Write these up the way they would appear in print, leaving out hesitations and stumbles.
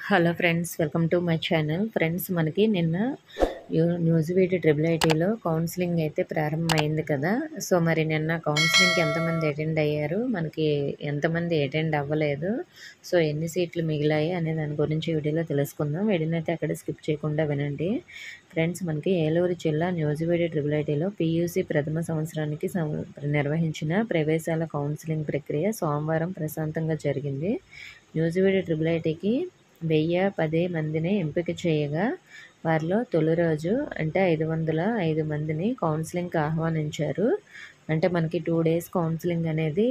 Hello friends, welcome to my channel. Friends, మనకి నిన్న Nuzvid triple ఐటీలో కౌన్సిలింగ్ అయితే ప్రారంభమైంది కదా. సో మరి నిన్న కౌన్సిలింగ్కి ఎంతమంది అటెండ్ అయ్యారు, మనకి ఎంతమంది అటెండ్ అవ్వలేదు, సో ఎన్ని సీట్లు మిగిలాయి అనే దాని గురించి వీడియోలో తెలుసుకుందాం. వీడియోని అయితే అక్కడ స్కిప్ చేయకుండా వినండి. ఫ్రెండ్స్, మనకి ఏలూరు జిల్లా న్యూజివీడ్ ట్రిపుల్ ఐటీలో పీయూసీ ప్రథమ సంవత్సరానికి నిర్వహించిన ప్రవేశాల కౌన్సిలింగ్ ప్రక్రియ సోమవారం ప్రశాంతంగా జరిగింది. న్యూజివీడ్ ట్రిపుల్ ఐటీకి 1010 మందిని ఎంపిక చేయగా వారిలో తొలి రోజు అంటే 505 మందిని కౌన్సిలింగ్కి ఆహ్వానించారు. అంటే మనకి 2 days కౌన్సిలింగ్ అనేది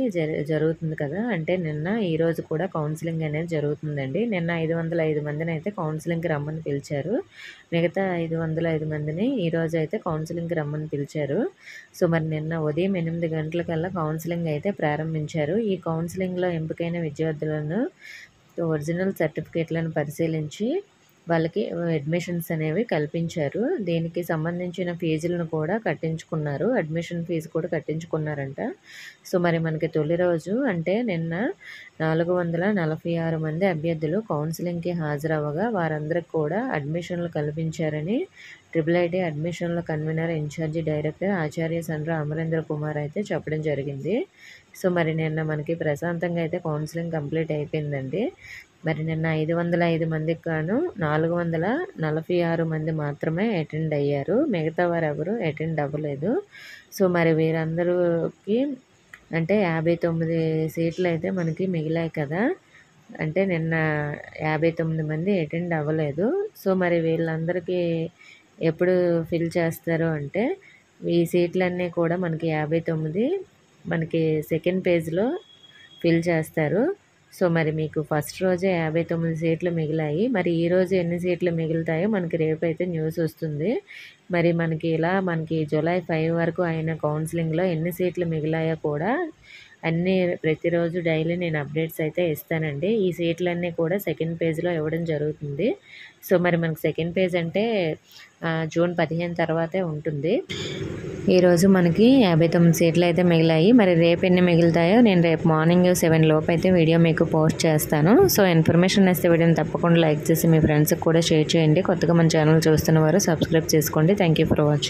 జరుగుతుంది కదా. అంటే నిన్న ఈరోజు కూడా కౌన్సిలింగ్ అనేది జరుగుతుందండి. నిన్న 505 మందిని అయితే కౌన్సిలింగ్కి రమ్మని పిలిచారు. మిగతా 505 మందిని ఈరోజు అయితే కౌన్సిలింగ్కి రమ్మని పిలిచారు. సో మరి నిన్న ఉదయం 8 గంటలకల్లా కౌన్సిలింగ్ అయితే ప్రారంభించారు. ఈ కౌన్సిలింగ్లో ఎంపికైన విద్యార్థులను ఒరిజినల్ సర్టిఫికేట్లను పరిశీలించి వాళ్ళకి అడ్మిషన్స్ అనేవి కల్పించారు. దీనికి సంబంధించిన ఫీజులను కూడా కట్టించుకున్నారు. అడ్మిషన్ ఫీజు కూడా కట్టించుకున్నారంట. సో మరి మనకి తొలి రోజు అంటే నిన్న 446 మంది అభ్యర్థులు కౌన్సిలింగ్కి హాజరవ్వగా వారందరికి కూడా అడ్మిషన్లు కల్పించారని ట్రిపుల్ ఐటీ అడ్మిషన్ల convener incharge director Acharya Sandra Amarendra Kumar అయితే చెప్పడం జరిగింది. సో మరి నిన్న మనకి ప్రశాంతంగా అయితే కౌన్సిలింగ్ కంప్లీట్ అయిపోయిందండి. మరి నిన్న 505 మందికి గాను 446 మంది మాత్రమే అటెండ్ అయ్యారు. మిగతా వారు ఎవరు అటెండ్ అవ్వలేదు. సో మరి వీరందరికీ అంటే 59 సీట్లు అయితే మనకి మిగిలాయి కదా. అంటే నిన్న 59 మంది అటెండ్ అవ్వలేదు. సో మరి వీళ్ళందరికీ ఎప్పుడు ఫిల్ చేస్తారు అంటే ఈ సీట్లన్నీ కూడా మనకి 59 మనకి సెకండ్ పేజ్లో ఫిల్ చేస్తారు. సో మరి మీకు ఫస్ట్ రోజే 59 సీట్లు మిగిలాయి. మరి ఈరోజు ఎన్ని సీట్లు మిగులుతాయో మనకి రేపు అయితే న్యూస్ వస్తుంది. మరి మనకి ఇలా మనకి జూలై 5 వరకు అయిన కౌన్సిలింగ్లో ఎన్ని సీట్లు మిగిలాయో కూడా అన్నీ ప్రతిరోజు డైలీ నేను అప్డేట్స్ అయితే ఇస్తానండి. ఈ సీట్లన్నీ కూడా సెకండ్ పేజ్లో ఇవ్వడం జరుగుతుంది. సో మరి మనకి సెకండ్ పేజ్ అంటే జూన్ 15 తర్వాతే ఉంటుంది. ఈరోజు మనకి 59 సీట్లు అయితే మిగిలాయి. మరి రేపు ఎన్ని మిగులుతాయో నేను రేపు మార్నింగ్ 7 లోపు అయితే వీడియో మీకు పోస్ట్ చేస్తాను. సో ఇన్ఫర్మేషన్ ఇస్తే వీడియోని తప్పకుండా లైక్ చేసి మీ ఫ్రెండ్స్కి కూడా షేర్ చేయండి. కొత్తగా మన ఛానల్ చూస్తున్న వారు సబ్స్క్రైబ్ చేసుకోండి. Thank you for watching.